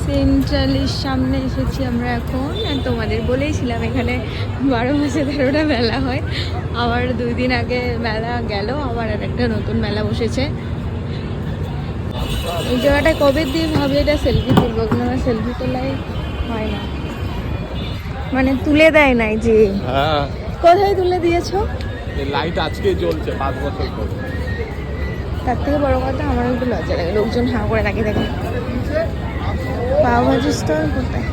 সেন্ট্রালের সামনে এসেছি আমরা এখন। তোমাদের বলেইছিলাম এখানে 12 মাসে 13টা মেলা হয়। আবার 2 দিন আগে মেলা গেল, আবার আর একটা নতুন মেলা বসেছে। এই জায়গাটা কবে দিয়ে ভাবি এটা সেলফি তুলবো, কিন্তু আমার সেলফি তোলাই হয় না, মানে তুলে দেয় নাই যে। হ্যাঁ, কোথায় তুলে দিয়েছো? লাইট আজকে জ্বলছে 5 বছর পর। তার থেকে বড় কথা আমার একটু লজ্জা লাগে, লোকজন হাঁ করে তাকিয়ে থাকে। পাওভাজি স্টল কোথায়?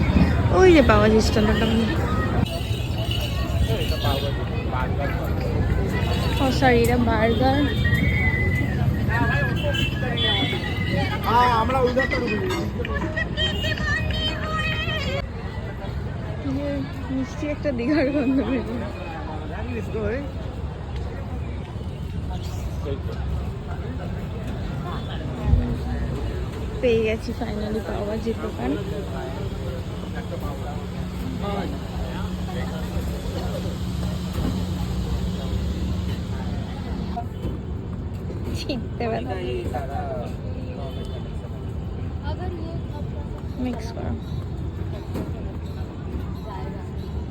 ওই যে পাওভাজি স্টলটা। ও সরি, এটা বার্গার। আমরা ওইটা মিষ্টি একটা দীঘার গন্ধ বেরোয়। পেয়ে গেছি ফাইনালি পাওভাজির দোকান। ছিটতে ব্যথা। মিক্স করো,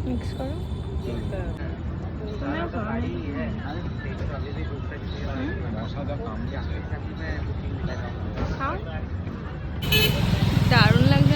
মিক্স করো। খাও। দারুণ লাগছে